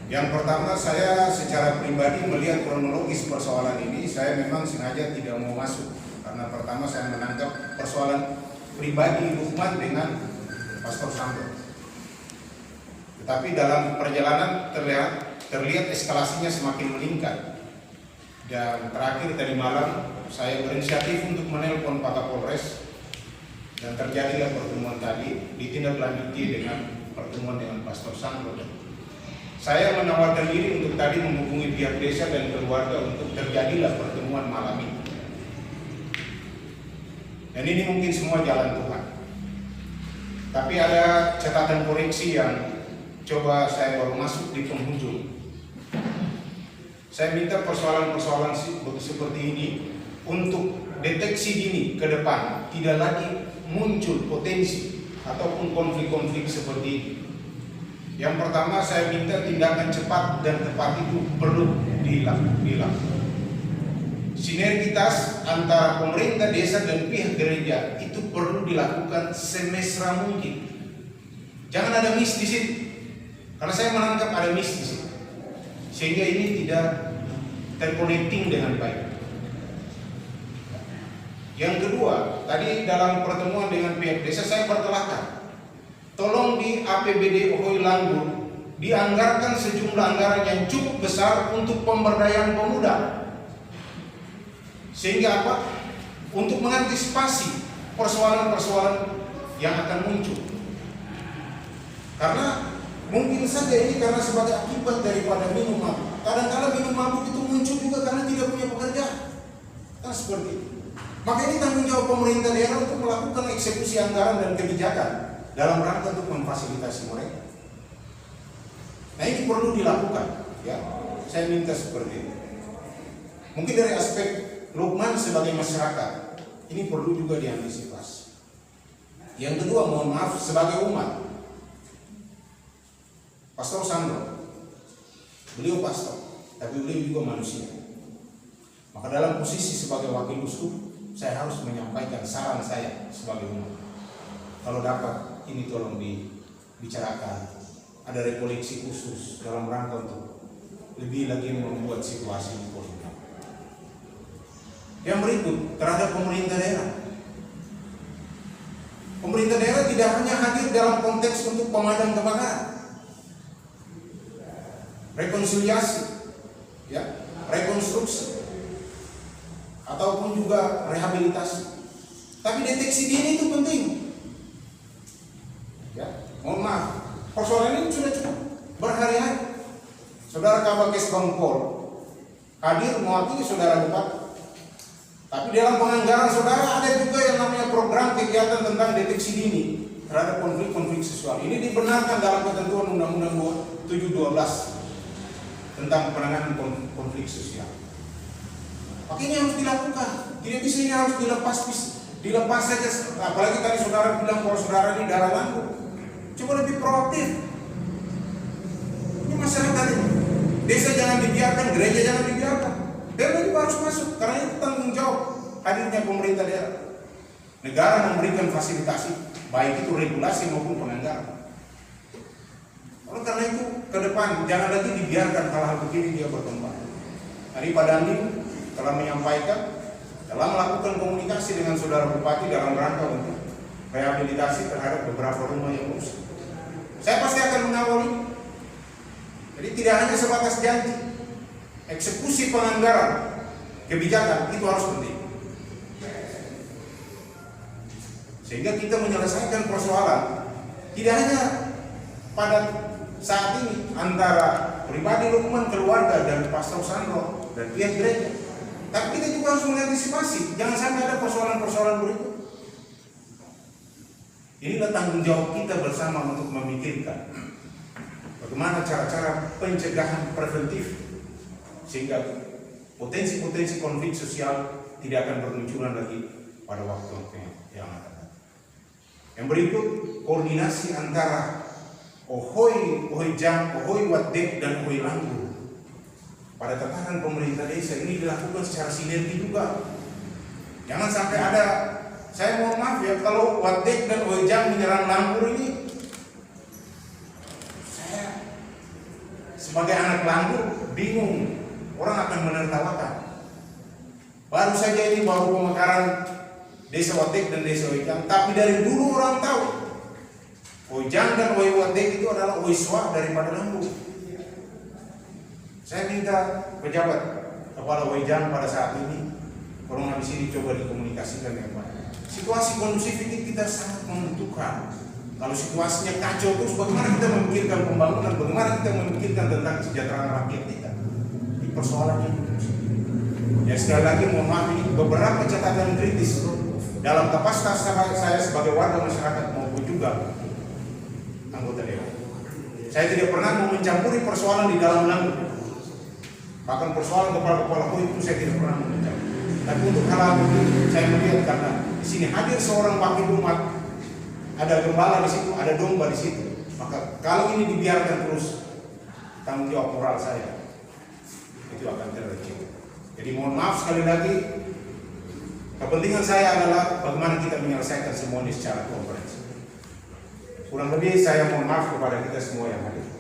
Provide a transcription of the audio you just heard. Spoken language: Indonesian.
Yang pertama, saya secara pribadi melihat kronologis persoalan ini, saya memang sengaja tidak mau masuk. Karena pertama saya menangkap persoalan pribadi Lukman dengan Pastor Sambo. Tetapi dalam perjalanan terlihat eskalasinya semakin meningkat. Dan terakhir tadi malam saya berinisiatif untuk menelpon Pak Kapolres dan terjadilah pertemuan tadi, ditindaklanjuti dengan pertemuan dengan Pastor Sambo. Saya menawarkan diri untuk tadi menghubungi pihak desa dan keluarga untuk terjadilah pertemuan malam ini. Dan ini mungkin semua jalan Tuhan. Tapi ada catatan koreksi yang coba saya baru masuk di penghujung. Saya minta persoalan-persoalan seperti ini untuk deteksi dini ke depan tidak lagi muncul potensi ataupun konflik-konflik seperti ini. Yang pertama, saya minta tindakan cepat dan tepat itu perlu dilakukan. Sinergitas antara pemerintah desa dan pihak gereja itu perlu dilakukan semesra mungkin. Jangan ada miss di situ, karena saya menangkap ada miss di situ, sehingga ini tidak terconnecting dengan baik. Yang kedua, tadi dalam pertemuan dengan pihak desa saya pertelahkan. Tolong di APBD Ohoi Langgur dianggarkan sejumlah anggaran yang cukup besar untuk pemberdayaan pemuda. Sehingga apa? Untuk mengantisipasi persoalan-persoalan yang akan muncul. Karena mungkin saja ini karena sebagai akibat daripada minum mabuk. Kadang-kadang minum mabuk itu muncul juga karena tidak punya pekerjaan. Nah, seperti itu. Maka ini tanggung jawab pemerintah daerah untuk melakukan eksekusi anggaran dan kebijakan dalam rangka untuk memfasilitasi mereka. Nah, ini perlu dilakukan, ya. Saya minta seperti itu. Mungkin dari aspek Lukman sebagai masyarakat, ini perlu juga diantisipasi. Yang kedua, mohon maaf sebagai umat, Pastor Sandro, beliau pastor, tapi beliau juga manusia. Maka dalam posisi sebagai wakil uskup, saya harus menyampaikan saran saya sebagai umat. Kalau dapat, ini tolong dibicarakan. Ada rekoleksi khusus dalam rangka untuk lebih lagi membuat situasi ini positif. Yang berikut, terhadap pemerintah daerah. Pemerintah daerah tidak hanya hadir dalam konteks untuk pemadam kebakaran, rekonsiliasi, ya, rekonstruksi, ataupun juga rehabilitasi. Tapi deteksi dini itu penting. Ya, mohon maaf, persoalan ini sudah cukup berhari-hari. Saudara Kabakes Bangpol hadir mewakili saudara Bupati. Tapi dalam penganggaran saudara ada juga yang namanya program kegiatan tentang deteksi dini terhadap konflik-konflik seksual. Ini dibenarkan dalam ketentuan Undang-Undang 712 tentang penanganan konflik sosial. Maka ini harus dilakukan. Tidak bisa ini harus dilepas saja. Apalagi tadi saudara bilang kalau saudara ini darah langgur. Coba lebih proaktif. Ini masyarakat ini. Desa jangan dibiarkan, gereja jangan dibiarkan. Daerah juga harus masuk, karena itu tanggung jawab hadirnya pemerintah daerah. Negara memberikan fasilitasi, baik itu regulasi maupun penganggaran. Oleh karena itu, ke depan jangan lagi dibiarkan hal-hal begini dia berkembang. Tadi Pak Dandim telah menyampaikan, telah melakukan komunikasi dengan saudara Bupati dalam rangka untuk rehabilitasi terhadap beberapa rumah yang rusak. Saya pasti akan mengawal ini. Jadi tidak hanya sebatas janji, eksekusi penganggaran kebijakan itu harus penting. Sehingga kita menyelesaikan persoalan tidak hanya pada saat ini antara pribadi Lukman, keluarga, dan Pastor Sandro dan pihak gereja, tapi kita juga harus mengantisipasi jangan sampai ada persoalan-persoalan berikut. Inilah tanggung jawab kita bersama untuk memikirkan bagaimana cara-cara pencegahan preventif sehingga potensi-potensi konflik sosial tidak akan bermunculan lagi pada waktu yang akan datang. Yang berikut, koordinasi antara Ohoi Jang, Ohoi Wadek, dan Ohoi Langgur. Pada tataran pemerintah desa ini dilakukan secara sinergi juga. Jangan sampai ada, saya mohon maaf ya, kalau Wadek dan Ohoi Jang menyerang Langgur ini, sebagai anak Langgur bingung, orang akan menertawakan. Baru saja ini baru pemekaran Desa Watek dan Desa Oijang, tapi dari dulu orang tahu Oijang dan Watek itu adalah Oiswa daripada Langgur. Saya minta pejabat kepala Oijang pada saat ini, kalau habis ini coba dikomunikasikan dengan baik. Situasi kondusif ini kita sangat menentukan. Kalau situasinya kacau terus, bagaimana kita memikirkan pembangunan, bagaimana kita memikirkan tentang kesejahteraan rakyat kita. Ini persoalannya itu. Ya sekali lagi mohon maaf, ini beberapa catatan kritis dalam kapasitas saya sebagai warga masyarakat maupun juga anggota dewan. Saya tidak pernah mau mencampuri persoalan di dalam Langgur. Bahkan persoalan kepala-kepala itu saya tidak pernah mencampuri. Tapi untuk hal itu saya melihat karena di sini hadir seorang wakil umat, ada gembala di situ, ada domba di situ. Maka kalau ini dibiarkan terus, tanggung jawab moral saya itu akan terjadi. Jadi mohon maaf sekali lagi, kepentingan saya adalah bagaimana kita menyelesaikan semua ini secara komprehensif. Kurang lebih saya mohon maaf kepada kita semua yang hadir.